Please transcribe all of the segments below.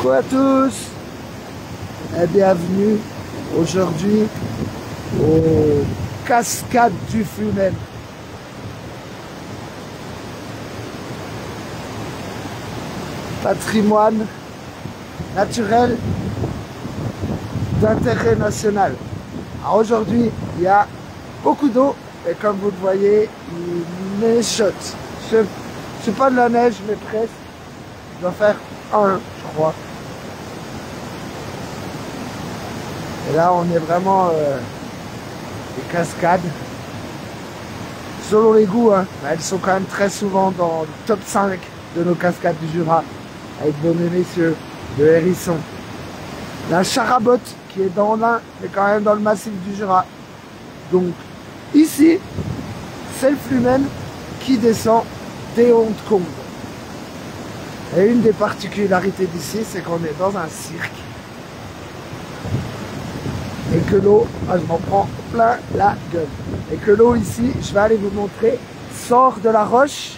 Coucou à tous et bienvenue aujourd'hui aux cascades du Flumen. Patrimoine naturel d'intérêt national. Alors aujourd'hui, il y a beaucoup d'eau et comme vous le voyez, il neigeote. C'est pas de la neige, mais presque. Il doit faire 1, je crois. Et là, on est vraiment des cascades. Selon les goûts, hein, elles sont quand même très souvent dans le top 5 de nos cascades du Jura, avec Bonnet Messieurs, de Hérisson. La Charabotte, qui est dans l'Ain, mais quand même dans le massif du Jura. Donc, ici, c'est le Flumen qui descend des Hauts-de-Combe. Et une des particularités d'ici, c'est qu'on est dans un cirque. Et que l'eau, je m'en prends plein la gueule. Et que l'eau ici, je vais aller vous montrer, sort de la roche.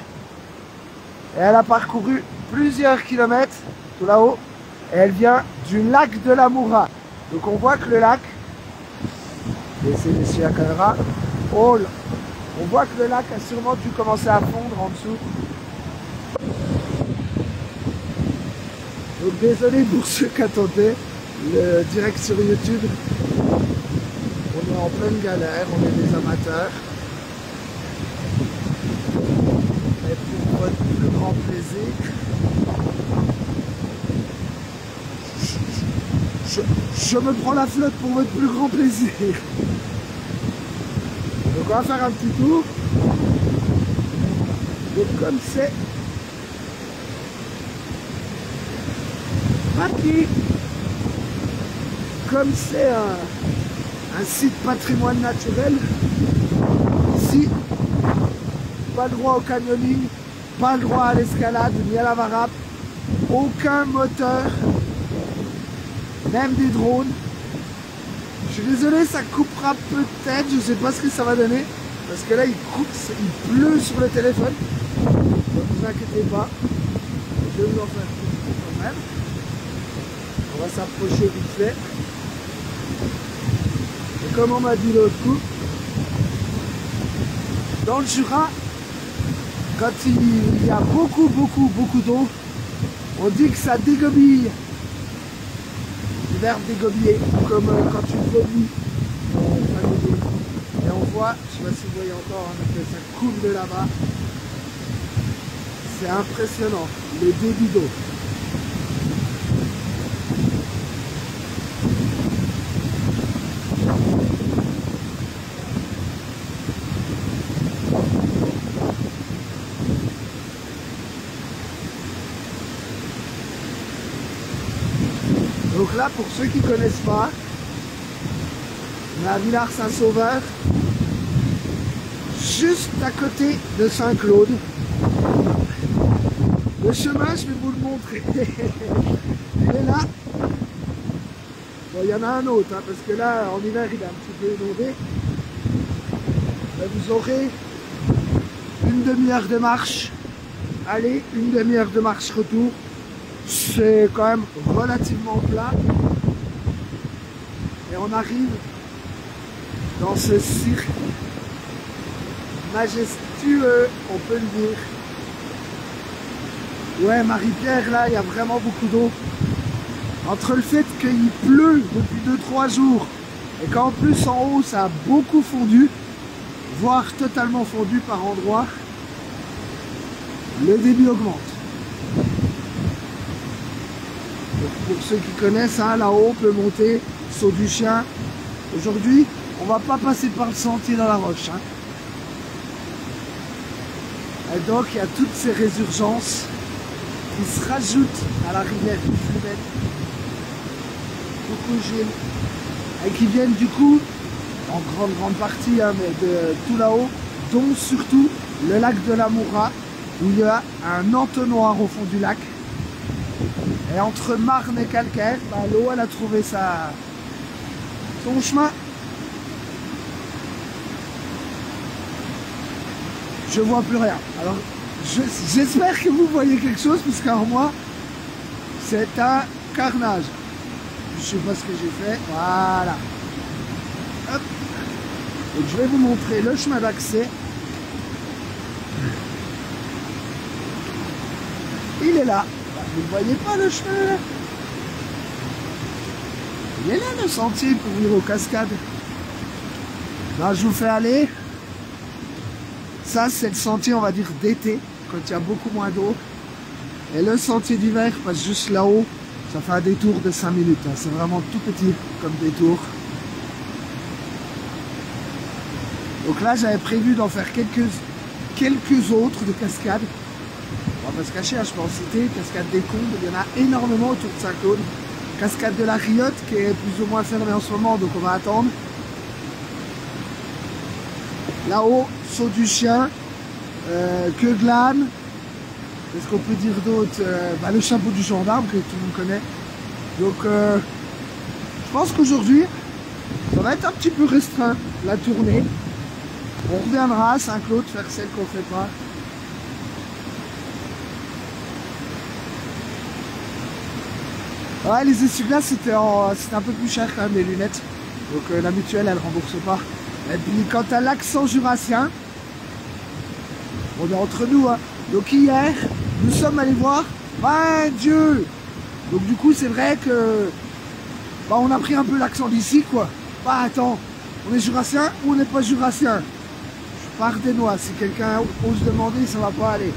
Et elle a parcouru plusieurs kilomètres, tout là-haut. Et elle vient du lac de la Moura. Donc on voit que le lac, laissez la caméra, oh là, on voit que le lac a sûrement dû commencer à fondre en dessous. Donc désolé pour ceux qui attendaient le direct sur YouTube. On est en pleine galère, on est des amateurs. Et pour votre plus grand plaisir, je me prends la flotte pour votre plus grand plaisir. Donc on va faire un petit tour. Donc comme c'est Papy, comme c'est un site patrimoine naturel, ici, pas le droit au canyoning, pas le droit à l'escalade, ni à la varap, aucun moteur, même des drones. Je suis désolé, ça coupera peut-être, je sais pas ce que ça va donner, parce que là il coupe, il pleut sur le téléphone. Ne vous inquiétez pas, je vais vous en faire quand même. On va s'approcher vite fait. Et comme on m'a dit l'autre coup, dans le Jura, quand il y a beaucoup d'eau, on dit que ça dégobille. Le verbe dégobiller, comme quand tu vomis. Et on voit, je sais pas si vous voyez encore, hein, que ça coule de là-bas. C'est impressionnant, le débit d'eau. Donc là, pour ceux qui ne connaissent pas, on est à Villars-Saint-Sauveur, juste à côté de Saint-Claude. Le chemin, je vais vous le montrer. Il est là. Bon, il y en a un autre, hein, parce que là, en hiver, il est un petit peu inondé. Là, vous aurez une demi-heure de marche. Allez, une demi-heure de marche retour. C'est quand même relativement plat. Et on arrive dans ce cirque majestueux, on peut le dire. Ouais, Marie-Pierre, là, il y a vraiment beaucoup d'eau. Entre le fait qu'il pleut depuis 2-3 jours et qu'en plus en haut ça a beaucoup fondu, voire totalement fondu par endroits, le débit augmente. Donc pour ceux qui connaissent, hein, là-haut on peut monter, saut du chien. Aujourd'hui, on va pas passer par le sentier dans la roche. Hein. Et donc il y a toutes ces résurgences qui se rajoutent à la rivière du Flumen. Coucou Gilles. Et qui viennent du coup, en grande partie, hein, mais de tout là-haut, dont surtout le lac de la Moura, où il y a un entonnoir au fond du lac. Et entre marne et calcaire, bah, l'eau elle a trouvé son chemin. Je vois plus rien. Alors j'espère que vous voyez quelque chose, puisqu'alors moi, c'est un carnage. Je sais pas ce que j'ai fait. Voilà. Hop. Donc je vais vous montrer le chemin d'accès. Il est là. Vous ne voyez pas le chemin là? Il est là le sentier pour venir aux cascades. Là je vous fais aller. Ça c'est le sentier on va dire d'été, quand il y a beaucoup moins d'eau. Et le sentier d'hiver passe juste là-haut. Ça fait un détour de 5 minutes. Hein. C'est vraiment tout petit comme détour. Donc là j'avais prévu d'en faire quelques autres de cascades. On va pas se cacher, je peux en citer. Cascade des Combes, il y en a énormément autour de Saint-Claude. Cascade de la Riotte qui est plus ou moins fermée en ce moment, donc on va attendre. Là-haut, Saut du Chien, Queue de l'âne. Qu'est-ce qu'on peut dire d'autre? Le chapeau du gendarme que tout le monde connaît. Donc je pense qu'aujourd'hui, ça va être un petit peu restreint la tournée. On reviendra à Saint-Claude faire celle qu'on fait pas. Ouais, les essuie-glaces c'était un peu plus cher quand même les lunettes. Donc la mutuelle elle rembourse pas. Et puis quant à l'accent jurassien, on est entre nous hein. Donc hier, nous sommes allés voir Dieu. Donc du coup c'est vrai que on a pris un peu l'accent d'ici quoi. Attends, on est jurassien ou on n'est pas jurassien? Je suis pas ardénois, si quelqu'un ose demander ça va pas aller.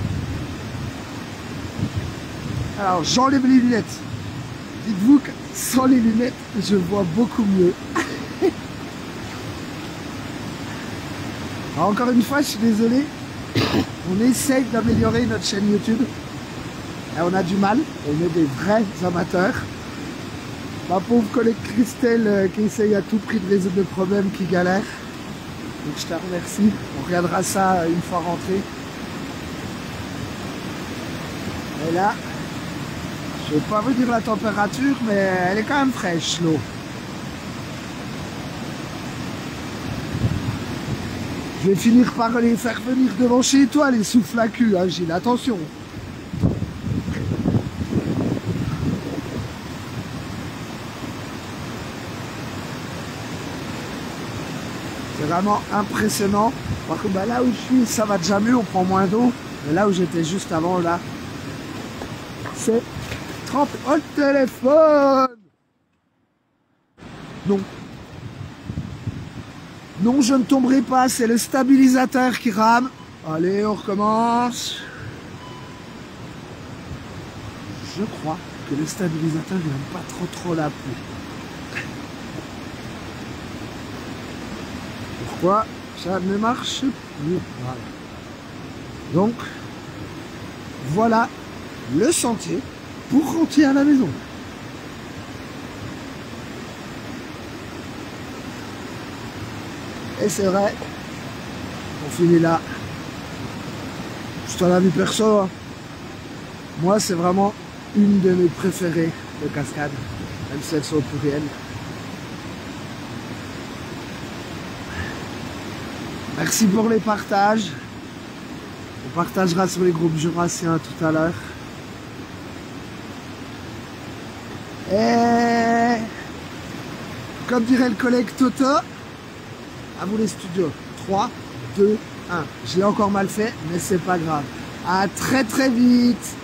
Alors j'enlève les lunettes. Dites-vous que sans les lunettes, je vois beaucoup mieux. Alors, encore une fois, je suis désolé. On essaye d'améliorer notre chaîne YouTube. Et on a du mal. On est des vrais amateurs. Ma pauvre collègue Christelle qui essaye à tout prix de résoudre le problème, qui galère. Donc je te remercie. On regardera ça une fois rentré. Et là... je ne vais pas vous dire la température, mais elle est quand même fraîche, l'eau. Je vais finir par les faire venir devant chez toi, les souffles à cul, hein, Gilles, attention. C'est vraiment impressionnant. Par contre, là où je suis, ça va déjà mieux, on prend moins d'eau. Mais là où j'étais juste avant, là, c'est... Oh le téléphone! Non. Non, je ne tomberai pas, c'est le stabilisateur qui rame. Allez, on recommence. Je crois que le stabilisateur n'aime pas trop la pluie. Pourquoi ça ne marche plus? Voilà. Donc, voilà le sentier pour rentrer à la maison. Et c'est vrai, on finit là. C'est un avis perso, hein. Moi c'est vraiment une de mes préférées de cascade, même si elles sont plurielles. Merci pour les partages. On partagera sur les groupes jurassiens tout à l'heure. Et comme dirait le collègue Toto, à vous les studios. 3, 2, 1. Je l'ai encore mal fait, mais c'est pas grave. À très vite.